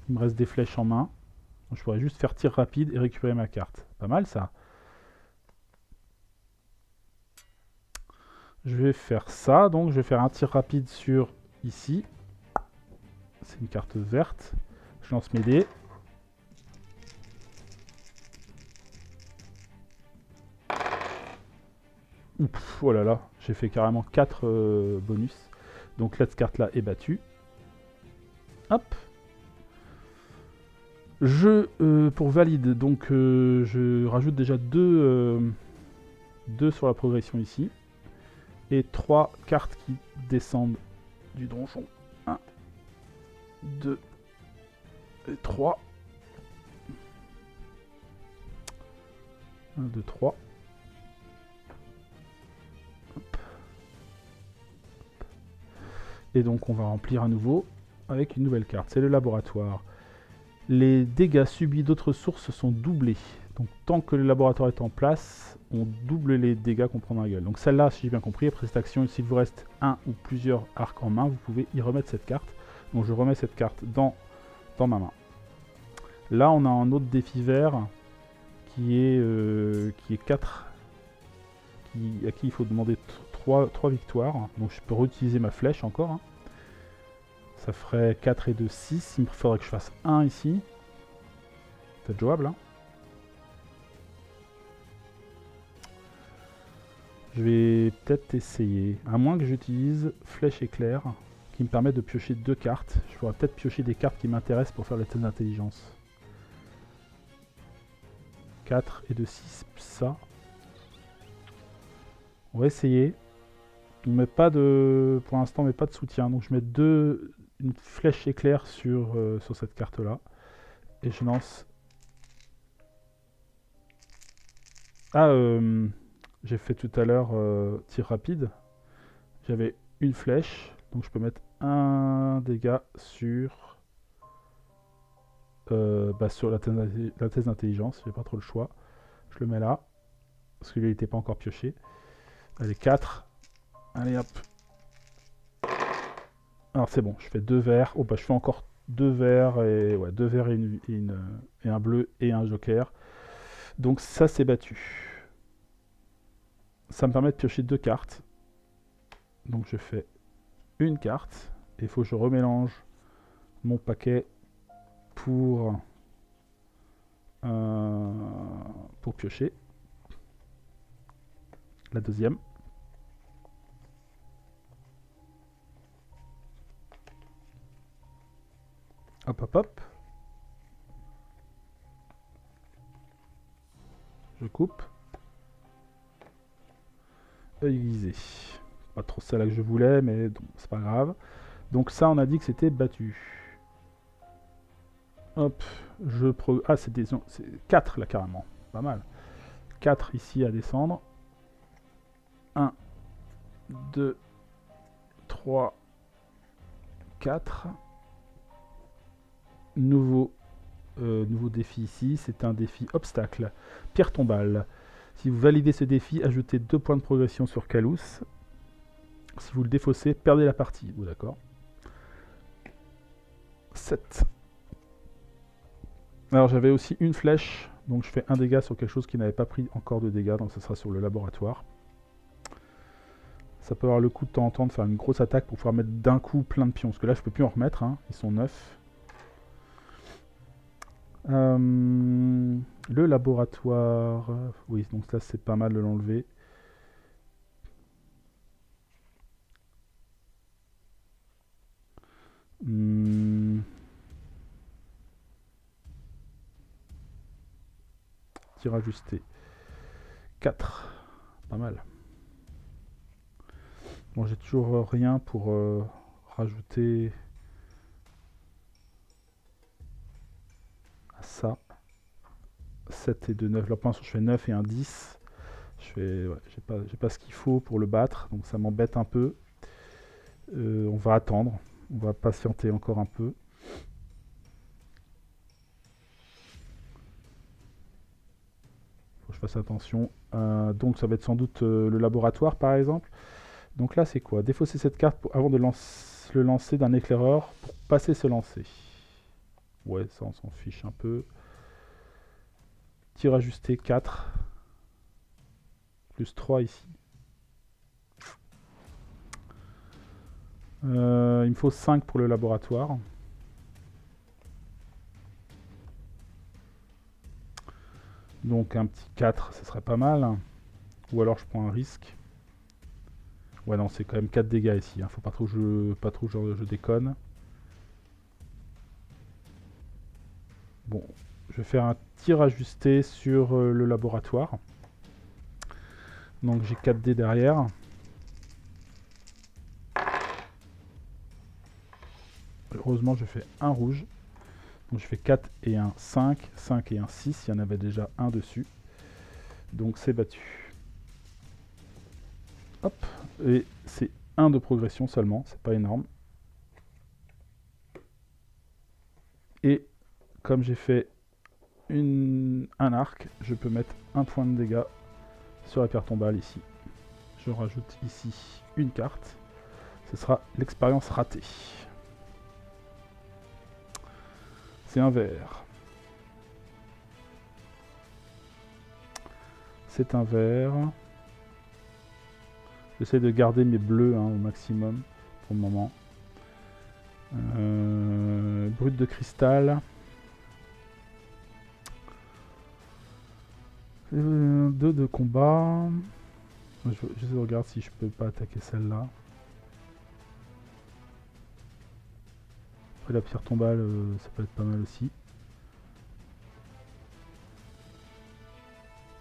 Il me reste des flèches en main. Donc, je pourrais juste faire tir rapide et récupérer ma carte. Pas mal ça. Je vais faire ça. Donc, je vais faire un tir rapide sur ici. C'est une carte verte. Je lance mes dés. Ouf, oh là là, j'ai fait carrément 4 bonus. Donc là, cette carte-là est battue. Hop. Pour valide, donc je rajoute déjà 2 sur la progression ici. Et 3 cartes qui descendent du donjon. 1, 2 et 3. 1, 2, 3. Hop. Et donc on va remplir à nouveau avec une nouvelle carte. C'est le laboratoire. Les dégâts subis d'autres sources sont doublés. Donc tant que le laboratoire est en place, on double les dégâts qu'on prend dans la gueule. Donc celle-là, si j'ai bien compris, après cette action, s'il vous reste un ou plusieurs arcs en main, vous pouvez y remettre cette carte. Donc je remets cette carte dans ma main. Là, on a un autre défi vert qui est 4, à qui il faut demander 3 victoires. Donc je peux réutiliser ma flèche encore. Hein. Ça ferait 4 et 2, 6. Il me faudrait que je fasse 1 ici. C'est jouable. Hein. Je vais peut-être essayer. À moins que j'utilise flèche éclair, qui me permet de piocher 2 cartes. Je pourrais peut-être piocher des cartes qui m'intéressent pour faire le test d'intelligence. 4 et 2, 6, ça. On va essayer. On met pas de, pour l'instant, on met pas de soutien. Donc je mets une flèche éclair sur cette carte-là. Et je lance. Ah, j'ai fait tout à l'heure tir rapide. J'avais une flèche. Donc je peux mettre un dégât sur la thèse d'intelligence. J'ai pas trop le choix. Je le mets là. Parce qu'il n'était pas encore pioché. Allez, 4. Allez, hop. Alors c'est bon, je fais 2 verts. Oh bah je fais encore 2 verts et ouais, 2 verts et un bleu et un joker. Donc ça c'est battu. Ça me permet de piocher 2 cartes. Donc je fais une carte. Et il faut que je remélange mon paquet pour piocher. La deuxième. Hop hop hop. Je coupe. Œil aiguisé. Pas trop celle-là que je voulais, mais c'est pas grave. Donc ça, on a dit que c'était battu. Hop, Ah, c'est 4 là carrément. Pas mal. 4 ici à descendre. 1, 2, 3, 4. Nouveau défi ici, c'est un défi obstacle. Pierre tombale. Si vous validez ce défi, ajoutez 2 points de progression sur Calus. Si vous le défaussez, perdez la partie. Oh, d'accord. 7. Alors j'avais aussi une flèche, donc je fais un dégât sur quelque chose qui n'avait pas pris encore de dégâts, donc ce sera sur le laboratoire. Ça peut avoir le coup de temps en temps de faire une grosse attaque pour pouvoir mettre d'un coup plein de pions, parce que là je peux plus en remettre, hein. Ils sont 9. Le laboratoire, oui, donc ça c'est pas mal de l'enlever. Tir ajusté. 4. Pas mal. Bon, j'ai toujours rien pour rajouter à ça. 7 et 2, 9. Là, pour l'instant, je fais 9 et un 10. J'ai pas ce qu'il faut pour le battre, donc ça m'embête un peu. On va attendre. On va patienter encore un peu. Faut que je fasse attention. Donc ça va être sans doute le laboratoire par exemple. Donc là c'est quoi? Défausser cette carte avant de le lancer d'un éclaireur pour passer ce lancer. Ouais, ça on s'en fiche un peu. Tir ajusté 4. Plus 3 ici. Il me faut 5 pour le laboratoire. Donc un petit 4, ce serait pas mal. Ou alors je prends un risque. Ouais non, c'est quand même 4 dégâts ici. Faut pas trop que je déconne. Bon, je vais faire un tir ajusté sur le laboratoire. Donc j'ai 4 dés derrière. Heureusement, je fais un rouge. Donc je fais 4 et un 5. 5 et un 6. Il y en avait déjà un dessus. Donc c'est battu. Hop. Et c'est 1 de progression seulement. C'est pas énorme. Et comme j'ai fait un arc, je peux mettre un point de dégâts sur la pierre tombale ici. Je rajoute ici une carte. Ce sera l'expérience ratée. C'est un vert. C'est un vert. J'essaie de garder mes bleus au maximum pour le moment. Brut de cristal. 2 de combat. J'essaie de regarder si je peux pas attaquer celle-là. Après la pierre tombale, ça peut être pas mal aussi.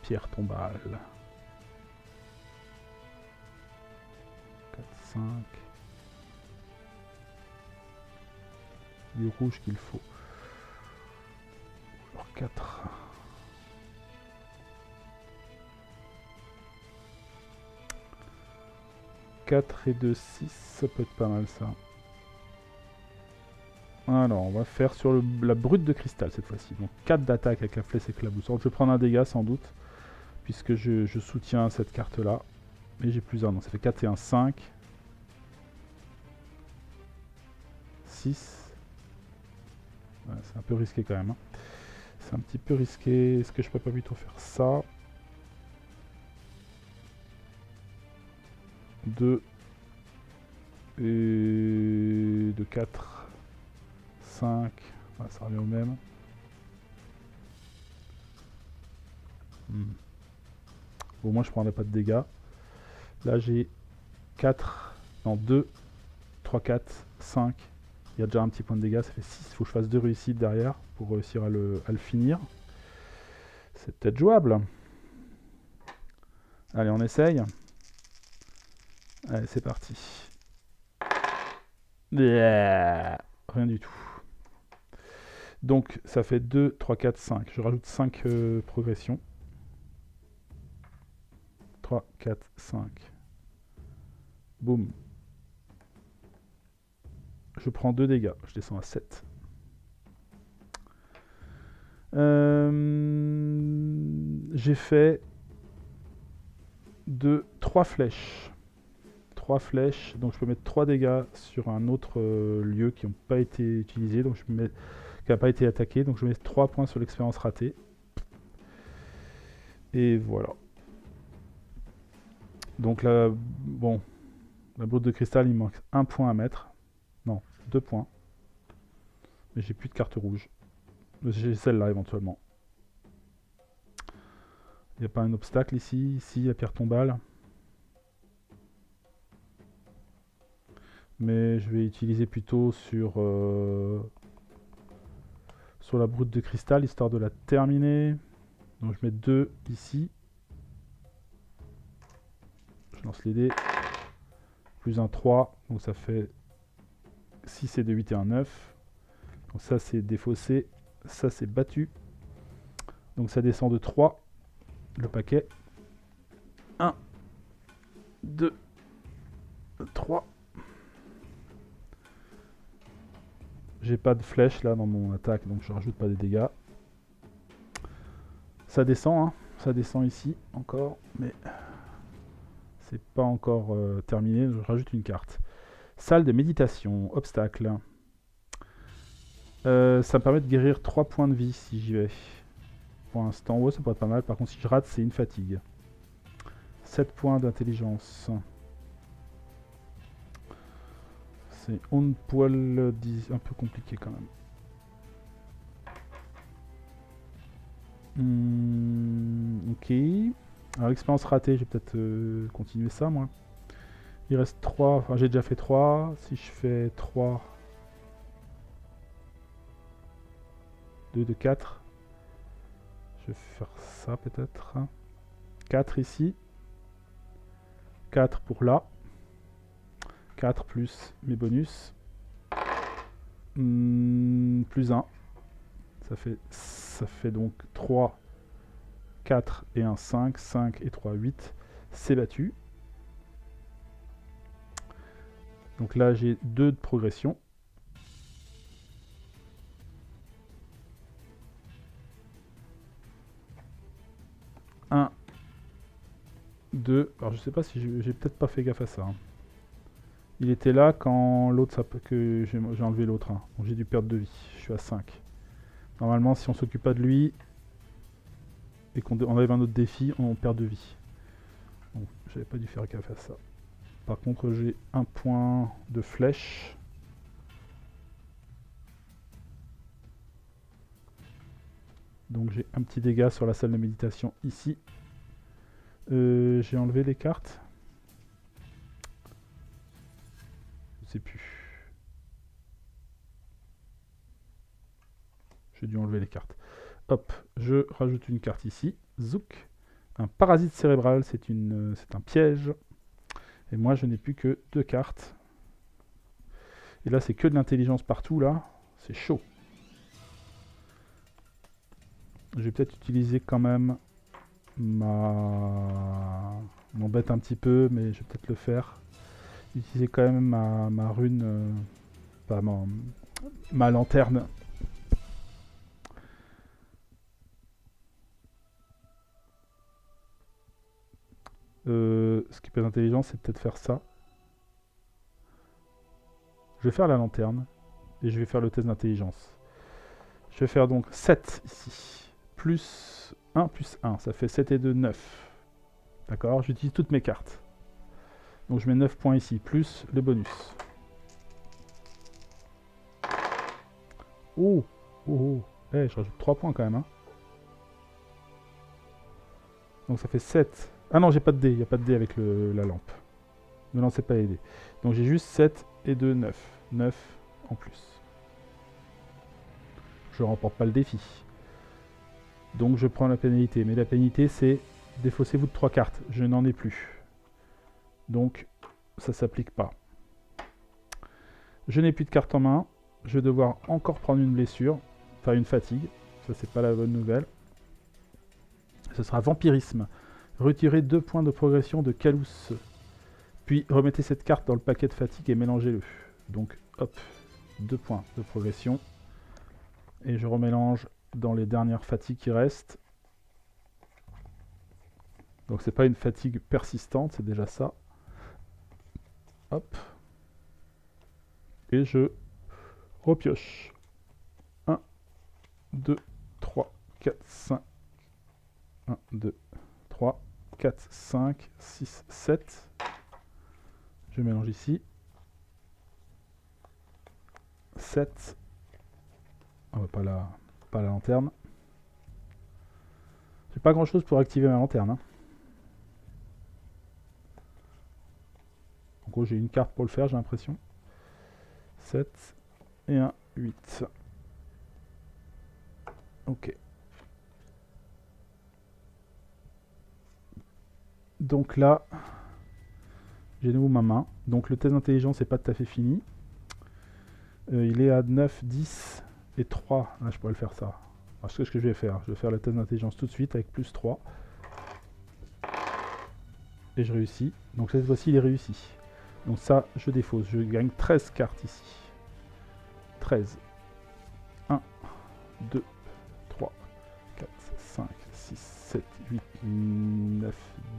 Pierre tombale. 4, 5. Du rouge qu'il faut. Alors 4. 4 et 2, 6, ça peut être pas mal ça. Alors, on va faire sur la brute de cristal cette fois-ci. Donc 4 d'attaque avec la flèche éclaboussante. Je vais prendre un dégât sans doute, puisque je soutiens cette carte-là. Mais j'ai plus un, donc ça fait 4 et 1, 5. 6. Ouais, c'est un peu risqué quand même. Hein. C'est un petit peu risqué. Est-ce que je peux pas plutôt faire ça? 2 et de 4, 5, ouais, ça revient au même. Bon, moi je prendrai pas de dégâts. Là j'ai 4, non 2, 3, 4, 5. Il y a déjà un petit point de dégâts, ça fait 6. Il faut que je fasse 2 réussites derrière pour réussir à le finir. C'est peut-être jouable. Allez, on essaye. Allez, c'est parti. Yeah. Rien du tout. Donc, ça fait 2, 3, 4, 5. Je rajoute 5 progressions. 3, 4, 5. Boum. Je prends 2 dégâts. Je descends à 7. J'ai fait 3 flèches. 3 flèches, donc je peux mettre 3 dégâts sur un autre lieu qui n'ont pas été utilisés, donc qui n'a pas été attaqué, donc je mets 3 points sur l'expérience ratée. Et voilà. Donc là, bon, la brute de cristal, il manque 1 point à mettre. Non, 2 points. Mais j'ai plus de carte rouge. J'ai celle-là éventuellement. Il n'y a pas un obstacle ici. Ici, la pierre tombale. Mais je vais utiliser plutôt sur la brute de cristal, histoire de la terminer. Donc je mets 2 ici. Je lance les dés. Plus un 3, donc ça fait 6 et 2, 8 et 1, 9. Donc ça c'est défaussé, ça c'est battu. Donc ça descend de 3, le paquet. 1, 2, 3. J'ai pas de flèche là dans mon attaque, donc je rajoute pas des dégâts. Ça descend, hein. Ça descend ici encore, mais c'est pas encore terminé. Je rajoute une carte. Salle de méditation, obstacle. Ça me permet de guérir 3 points de vie si j'y vais. Pour l'instant, ouais, ça pourrait être pas mal. Par contre, si je rate, c'est une fatigue. 7 points d'intelligence. C'est un poil un peu compliqué quand même. Ok. Alors, l'expérience ratée, je vais peut-être continuer ça, moi. Il reste 3. Enfin, j'ai déjà fait 3. Si je fais 3... 2 de 4. Je vais faire ça, peut-être. 4 ici. 4 pour là. 4 plus mes bonus. Plus 1. Ça fait donc 3, 4 et 1, 5. 5 et 3, 8. C'est battu. Donc là, j'ai 2 de progression. Un, 2. Alors je sais pas si j'ai peut-être pas fait gaffe à ça. Hein. Il était là quand l'autre, que j'ai enlevé l'autre. Hein. Donc j'ai dû perdre 2 vies. Je suis à 5. Normalement, si on s'occupe pas de lui et qu'on enlève un autre défi, on perd 2 vies. Donc j'avais pas dû faire gaffe à ça. Par contre, j'ai un point de flèche. Donc j'ai un petit dégât sur la salle de méditation ici. J'ai enlevé les cartes. Je sais plus. J'ai dû enlever les cartes. Hop, je rajoute une carte ici. Zouk. Un parasite cérébral, c'est un piège. Et moi, je n'ai plus que 2 cartes. Et là, c'est que de l'intelligence partout, là. C'est chaud. Je vais peut-être utiliser quand même m'embête un petit peu, mais je vais peut-être le faire. Utiliser quand même ma rune, pas ma lanterne. Ce qui peut être intelligent, c'est peut-être faire ça. Je vais faire la lanterne et je vais faire le test d'intelligence. Je vais faire donc 7 ici, plus 1 plus 1, ça fait 7 et 2, 9. D'accord, j'utilise toutes mes cartes. Donc je mets 9 points ici, plus le bonus. Oh, oh, oh. Eh, je rajoute 3 points quand même. Hein. Donc ça fait 7. Ah non, j'ai pas de dé, il n'y a pas de dé avec la lampe. Ne lancez pas les dés. Donc j'ai juste 7 et 2, 9. 9 en plus. Je ne remporte pas le défi. Donc je prends la pénalité. Mais la pénalité, c'est défaussez-vous de 3 cartes. Je n'en ai plus. Donc ça ne s'applique pas. Je n'ai plus de cartes en main. Je vais devoir encore prendre une blessure. Enfin une fatigue. Ça, c'est pas la bonne nouvelle. Ce sera vampirisme. Retirez 2 points de progression de Calus. Puis remettez cette carte dans le paquet de fatigue et mélangez-le. Donc hop, 2 points de progression. Et je remélange dans les dernières fatigues qui restent. Donc c'est pas une fatigue persistante, c'est déjà ça. Hop. Et je repioche. 1, 2, 3, 4, 5. 1, 2, 3, 4, 5, 6, 7. Je mélange ici. 7. On va pas la lanterne. J'ai pas grand chose pour activer ma lanterne. Hein. En gros, j'ai une carte pour le faire, j'ai l'impression. 7 et 1, 8. Ok. Donc là, j'ai de nouveau ma main. Donc le test d'intelligence n'est pas tout à fait fini. Il est à 9, 10 et 3. Là, je pourrais le faire ça. Alors, ce que je vais faire, je vais faire le test d'intelligence tout de suite avec plus 3. Et je réussis. Donc cette fois-ci, il est réussi. Donc ça, je défausse. Je gagne 13 cartes ici. 13. 1, 2, 3, 4, 5, 6, 7, 8, 9,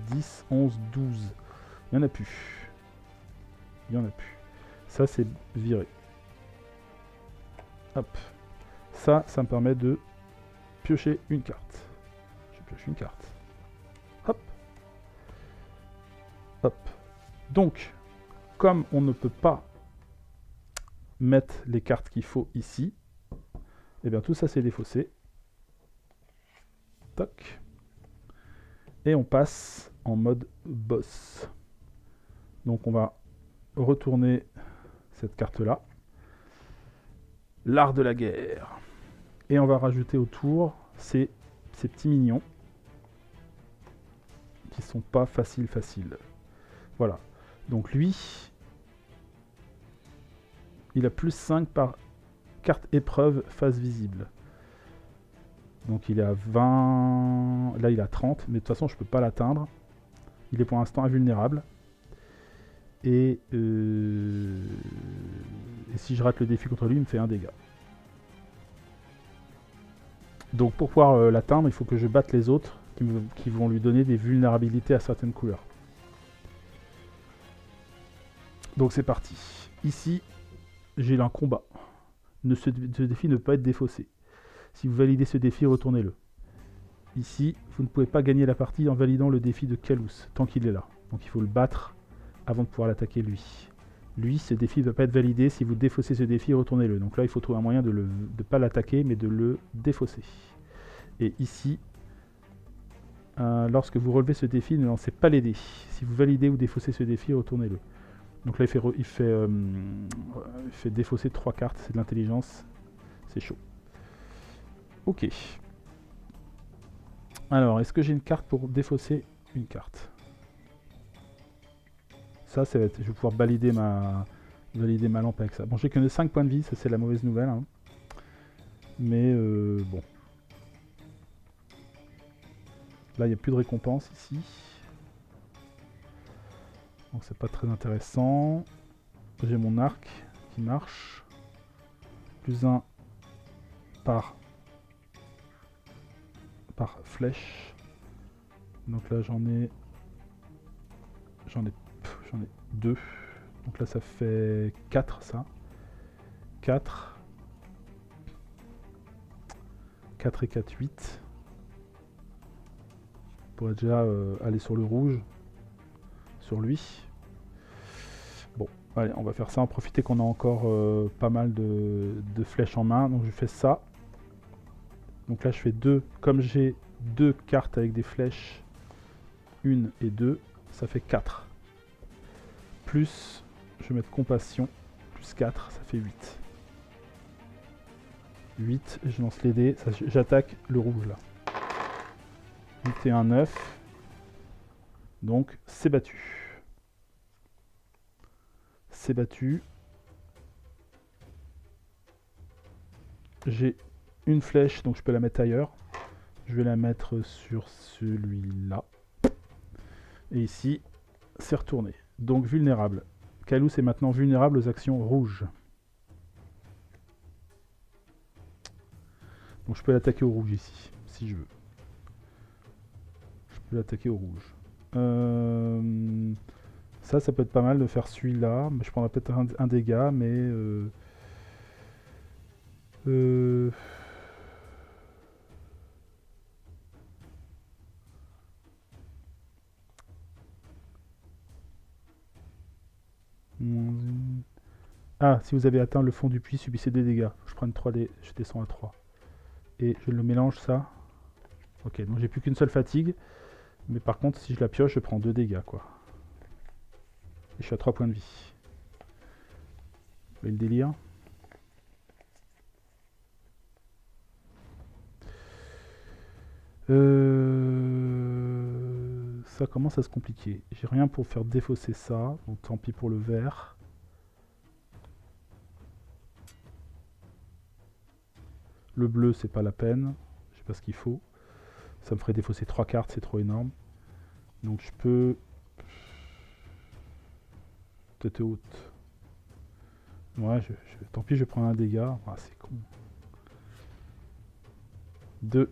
10, 11, 12. Il n'y en a plus. Il n'y en a plus. Ça, c'est viré. Hop. Ça me permet de piocher une carte. Je pioche une carte. Hop. Hop. Donc, comme on ne peut pas mettre les cartes qu'il faut ici, et bien tout ça c'est défaussé. Toc. Et on passe en mode boss. Donc on va retourner cette carte-là. L'art de la guerre. Et on va rajouter autour ces petits mignons qui sont pas faciles. Voilà. Donc lui, il a plus 5 par carte épreuve face visible. Donc il est à 20... Là il a 30, mais de toute façon je peux pas l'atteindre. Il est pour l'instant invulnérable. Et si je rate le défi contre lui, il me fait 1 dégât. Donc pour pouvoir l'atteindre, il faut que je batte les autres qui vont lui donner des vulnérabilités à certaines couleurs. Donc c'est parti. Ici, j'ai un combat. Ce défi ne peut pas être défaussé. Si vous validez ce défi, retournez-le. Ici, vous ne pouvez pas gagner la partie en validant le défi de Calus, tant qu'il est là. Donc il faut le battre avant de pouvoir l'attaquer lui. Lui, ce défi ne peut pas être validé. Si vous défaussez ce défi, retournez-le. Donc là, il faut trouver un moyen de ne pas l'attaquer, mais de le défausser. Et ici, lorsque vous relevez ce défi, ne lancez pas les dés. Si vous validez ou défaussez ce défi, retournez-le. Donc là, il fait défausser 3 cartes. C'est de l'intelligence. C'est chaud. Ok. Alors, est-ce que j'ai une carte pour défausser une carte? ça va être, je vais pouvoir valider ma lampe avec ça. Bon, j'ai que 5 points de vie, ça c'est la mauvaise nouvelle. Hein. Mais bon. Là, il n'y a plus de récompense ici. Donc c'est pas très intéressant. J'ai mon arc qui marche. Plus 1 par flèche. Donc là j'en ai 2. Donc là ça fait 4 ça. 4 et 4, 8. On pourrait déjà aller sur le rouge. Sur lui. Bon, allez, on va faire ça, en profiter qu'on a encore pas mal de flèches en main. Donc je fais ça. Donc là je fais 2. Comme j'ai 2 cartes avec des flèches, 1 et 2, ça fait 4. Plus, je vais mettre compassion, plus 4, ça fait 8. 8, je lance les dés, j'attaque le rouge là. 8 et 1, 9. Donc c'est battu. C'est battu. J'ai une flèche, donc je peux la mettre ailleurs. Je vais la mettre sur celui-là. Et ici, c'est retourné. Donc vulnérable. Kalous est maintenant vulnérable aux actions rouges. Donc je peux l'attaquer au rouge ici, si je veux. Je peux l'attaquer au rouge. Ça peut être pas mal de faire celui-là. Je prendrai peut-être un dégât, mais... Ah, si vous avez atteint le fond du puits, subissez des dégâts. Je prends 3D, je descends à 3. Et je le mélange ça. Ok, donc j'ai plus qu'une seule fatigue. Mais par contre, si je la pioche, je prends 2 dégâts, quoi. Et je suis à 3 points de vie. Vous voyez le délire? Ça commence à se compliquer. J'ai rien pour faire défausser ça, donc tant pis pour le vert. Le bleu, c'est pas la peine. Je sais pas ce qu'il faut. Ça me ferait défausser 3 cartes, c'est trop énorme. Donc je peux... Tête haute. Ouais, tant pis, je prends un dégât. Ah, c'est con. 2.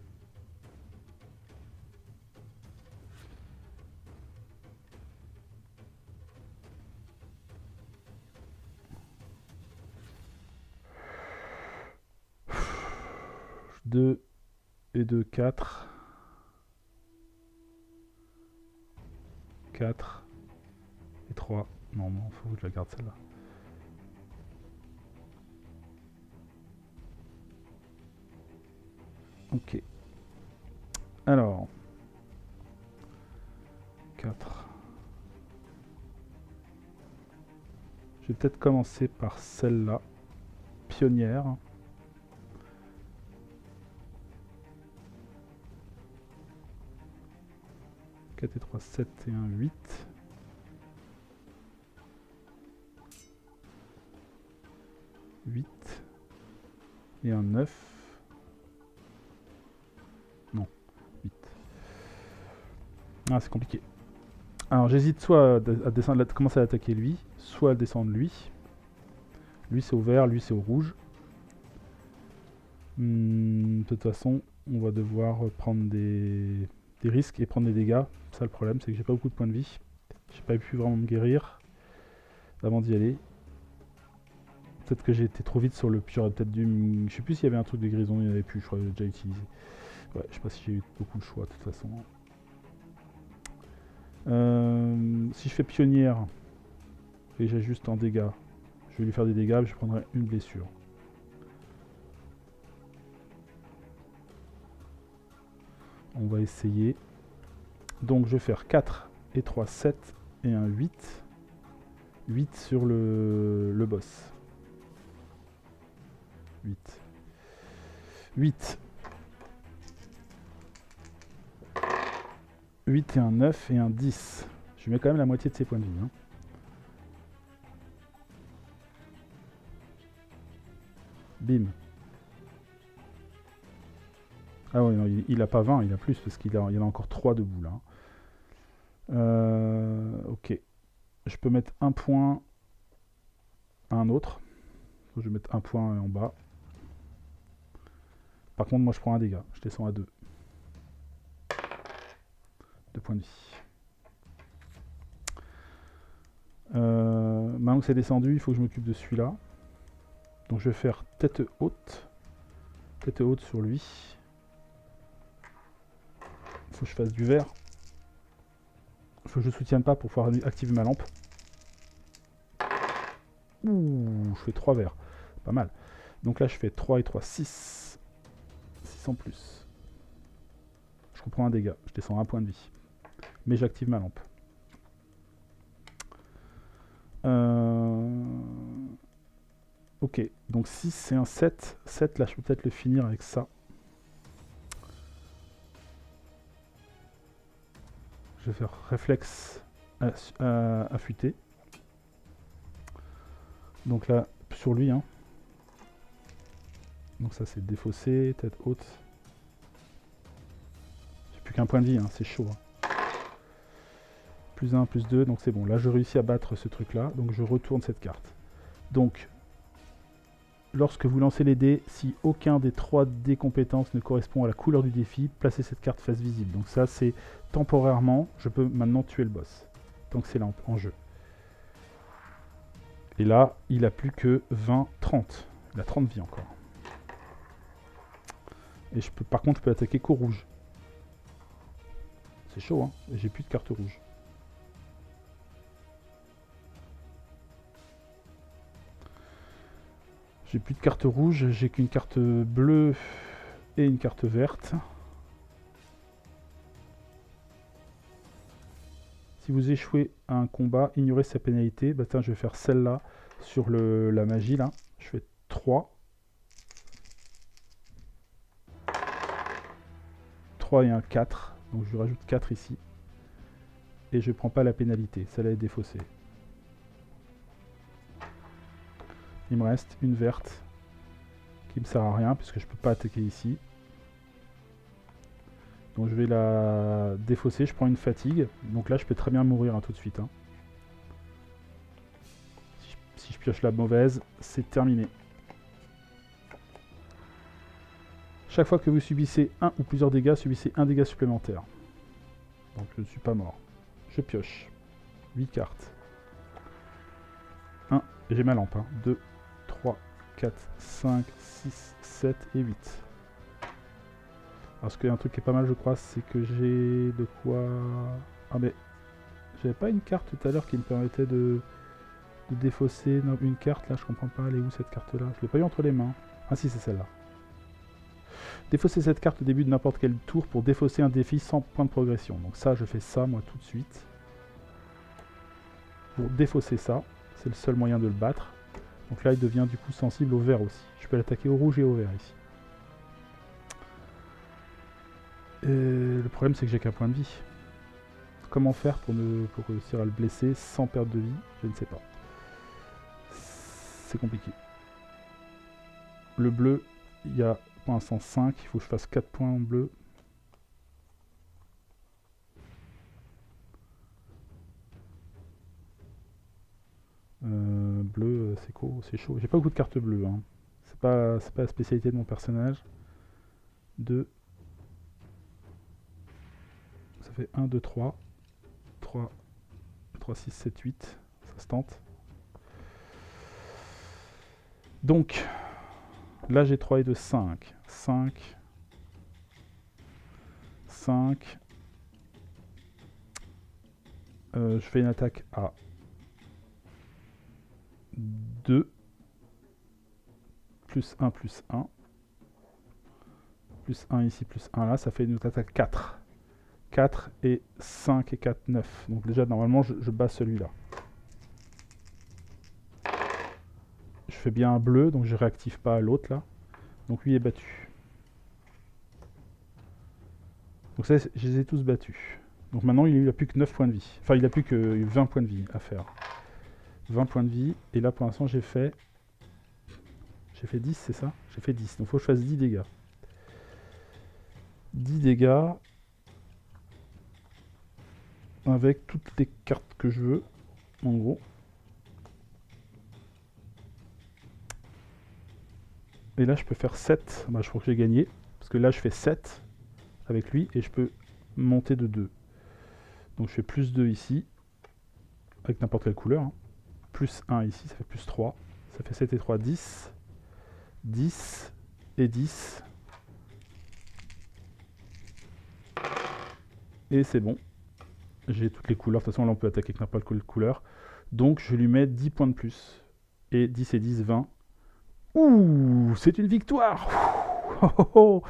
Deux et 2, 4. 4 et 3. Non, faut que je la garde celle-là. Ok. Alors. 4. Je vais peut-être commencer par celle-là. Pionnière. 4 et 3, 7 et 1, 8. 8 et un 9. Non, 8. Ah, c'est compliqué. Alors j'hésite soit à descendre, commencer à attaquer lui, soit à descendre lui. Lui c'est au vert, lui c'est au rouge. De toute façon, on va devoir prendre des risques et prendre des dégâts. Ça le problème, c'est que j'ai pas beaucoup de points de vie. J'ai pas pu vraiment me guérir avant d'y aller. Peut-être que j'ai été trop vite sur le... J'aurais peut-être dû... Je sais plus s'il y avait un truc de grison, il n'y en avait plus, je crois que j'ai déjà utilisé. Ouais, je sais pas si j'ai eu beaucoup de choix de toute façon. Si je fais pionnière et j'ajuste en dégâts, je vais lui faire des dégâts, je prendrai une blessure. On va essayer. Donc je vais faire 4 et 3, 7 et un 8. 8 sur le boss. 8. 8. 8 et un 9 et un 10. Je mets quand même la moitié de ses points de vie. Hein. Bim. Ah ouais, non, il a pas 20, il a plus, parce qu'il y en a encore 3 debout, là. Ok. Je peux mettre un point à un autre. Je vais mettre un point en bas. Par contre, moi, je prends un dégât. Je descends à 2. 2 points de vie. Maintenant que c'est descendu, il faut que je m'occupe de celui-là. Donc je vais faire tête haute. Tête haute sur lui. Il faut que je fasse du vert. Il faut que je ne soutienne pas pour pouvoir activer ma lampe. Ouh, je fais 3 verts. Pas mal. Donc là, je fais 3 et 3, 6. 6 en plus. Je reprends un dégât. Je descends un point de vie. Mais j'active ma lampe. Ok, donc 6 c'est un 7. 7 là je peux peut-être le finir avec ça. Je vais faire réflexe affûté. Donc là, sur lui. Hein. Donc ça c'est défaussé, tête haute. J'ai plus qu'un point de vie, hein, c'est chaud. Hein. Plus 1, plus 2, donc c'est bon. Là je réussis à battre ce truc là, donc je retourne cette carte. Donc, lorsque vous lancez les dés, si aucun des 3 dés compétences ne correspond à la couleur du défi, placez cette carte face visible. Donc ça c'est temporairement, je peux maintenant tuer le boss. Tant que c'est là en jeu. Et là, il a plus que 20, 30. Il a 30 vies encore. Et je peux, par contre, je peux attaquer qu'au rouge. C'est chaud, hein. Et j'ai plus de carte rouge. J'ai plus de carte rouge, j'ai qu'une carte bleue et une carte verte. Si vous échouez à un combat, ignorez sa pénalité. Bah tiens, je vais faire celle-là sur la magie, là. Je fais 3. 3 et un 4. Donc je rajoute 4 ici. Et je prends pas la pénalité, celle-là est défaussée. Il me reste une verte qui me sert à rien puisque je peux pas attaquer ici. Donc je vais la défausser, je prends une fatigue. Donc là je peux très bien mourir hein, tout de suite. Hein. Si je pioche la mauvaise, c'est terminé. Chaque fois que vous subissez un ou plusieurs dégâts, subissez un dégât supplémentaire. Donc je ne suis pas mort. Je pioche. 8 cartes. 1, j'ai ma lampe. Hein. 2, 3, 4, 5, 6, 7 et 8. Parce qu'il y a un truc qui est pas mal je crois, c'est que j'ai de quoi... Ah mais... J'avais pas une carte tout à l'heure qui me permettait de défausser une carte là, je comprends pas, elle est où cette carte là? Je l'ai pas eu entre les mains. Ah si c'est celle-là. Défausser cette carte au début de n'importe quel tour pour défausser un défi sans point de progression. Donc ça je fais ça moi tout de suite. Pour défausser ça, c'est le seul moyen de le battre. Donc là il devient du coup sensible au vert aussi. Je peux l'attaquer au rouge et au vert ici. Et le problème c'est que j'ai qu'un point de vie. Comment faire pour réussir à le blesser sans perdre de vie? Je ne sais pas. C'est compliqué. Le bleu, il y a pour l'instant 5, il faut que je fasse 4 points en bleu. Bleu, c'est quoi? C'est chaud. J'ai pas beaucoup de cartes bleues. Hein. C'est pas la spécialité de mon personnage. 2. Ça fait 1, 2, 3. 3, 3, 6, 7, 8. Ça se tente. Donc, là j'ai 3 et 2, 5. 5. 5. Je fais une attaque à 2. Plus 1, plus 1. Plus 1 ici, plus 1 là. Ça fait une attaque 4. 4 et 5 et 4, 9. Donc déjà, normalement, je bats celui-là. Je fais bien un bleu, donc je réactive pas l'autre là. Donc lui est battu. Donc ça, je les ai tous battus. Donc maintenant, il n'a plus que 9 points de vie. Enfin, il n'a plus que 20 points de vie à faire. 20 points de vie. Et là, pour l'instant, j'ai fait J'ai fait 10, c'est ça? J'ai fait 10, donc il faut que je fasse 10 dégâts. 10 dégâts avec toutes les cartes que je veux, en gros. Et là, je peux faire 7. Bah, je crois que j'ai gagné. Parce que là, je fais 7 avec lui et je peux monter de 2. Donc je fais plus 2 ici, avec n'importe quelle couleur. Hein. Plus 1 ici, ça fait plus 3. Ça fait 7 et 3, 10. 10 et 10. Et c'est bon. J'ai toutes les couleurs. De toute façon, là, on peut attaquer avec n'importe quelle couleur. Donc je lui mets 10 points de plus. Et 10 et 10, 20. Ouh, c'est une victoire. Oh, oh, oh.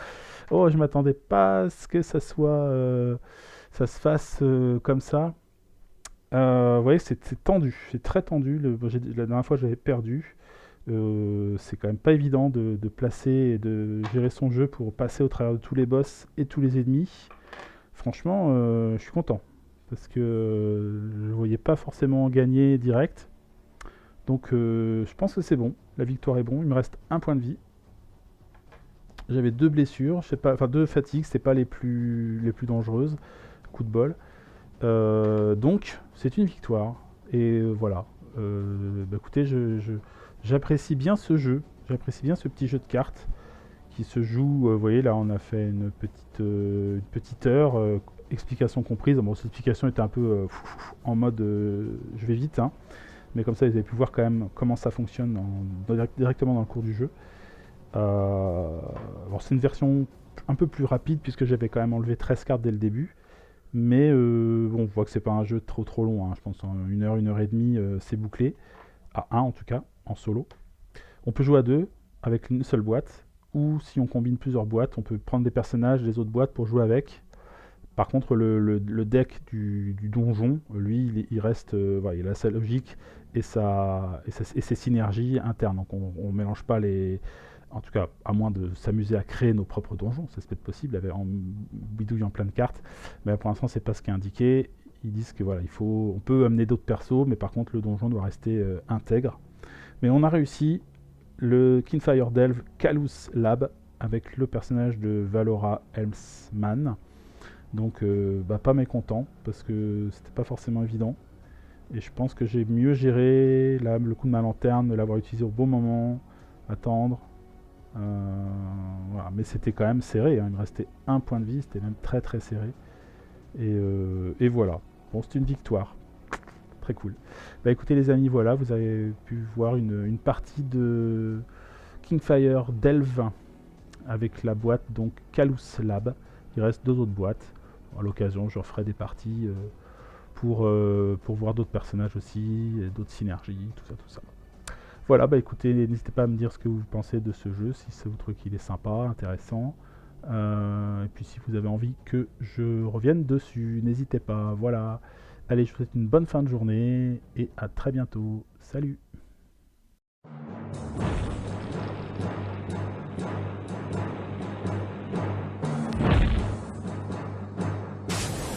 Oh, je m'attendais pas à ce que ça soit, ça se fasse comme ça. Vous voyez, c'est tendu, c'est très tendu. La dernière fois, j'avais perdu. C'est quand même pas évident de placer et de gérer son jeu pour passer au travers de tous les boss et tous les ennemis. Franchement, je suis content parce que je ne voyais pas forcément gagner direct. Donc, je pense que c'est bon. La victoire est bon. Il me reste un point de vie. J'avais 2 blessures, je sais pas, enfin 2 fatigues, c'est pas les plus dangereuses. Coup de bol. Donc, c'est une victoire. Et voilà. Bah, écoutez, j'apprécie bien ce jeu. J'apprécie bien ce petit jeu de cartes qui se joue. Vous voyez, là, on a fait une petite heure. Explication comprise. Bon, cette explication était un peu en mode je vais vite. Hein, mais comme ça, vous avez pu voir quand même comment ça fonctionne directement dans le cours du jeu. Alors c'est une version un peu plus rapide puisque j'avais quand même enlevé 13 cartes dès le début. Mais bon, on voit que c'est pas un jeu trop long. Hein. Je pense en 1 heure et demie, c'est bouclé. À 1 en tout cas, en solo. On peut jouer à 2 avec une seule boîte. Ou si on combine plusieurs boîtes, on peut prendre des personnages des autres boîtes pour jouer avec. Par contre, le deck du donjon, lui, il reste, voilà, il a sa logique et ses synergies internes. Donc on ne mélange pas les... En tout cas, à moins de s'amuser à créer nos propres donjons, ça c'est peut-être possible en bidouillant plein de cartes. Mais pour l'instant, c'est pas ce qui est indiqué. Ils disent que voilà, on peut amener d'autres persos, mais par contre, le donjon doit rester intègre. Mais on a réussi le Kinfire Delve Calus Lab avec le personnage de Valora Helmsman. Donc, pas mécontent parce que c'était pas forcément évident. Et je pense que j'ai mieux géré le coup de ma lanterne, l'avoir utilisé au bon moment, attendre. Voilà. Mais c'était quand même serré, hein. Il me restait un point de vie, c'était même très serré. Et voilà. Bon, c'était une victoire. Très cool. Bah écoutez les amis, voilà, vous avez pu voir une partie de Kinfire Delve avec la boîte donc Calus Lab. Il reste 2 autres boîtes. À l'occasion, je referai des parties pour voir d'autres personnages aussi, d'autres synergies, tout ça. Voilà, bah écoutez, n'hésitez pas à me dire ce que vous pensez de ce jeu, si vous trouvez qu'il est sympa, intéressant. Et puis si vous avez envie que je revienne dessus, n'hésitez pas. Voilà. Allez, je vous souhaite une bonne fin de journée et à très bientôt. Salut!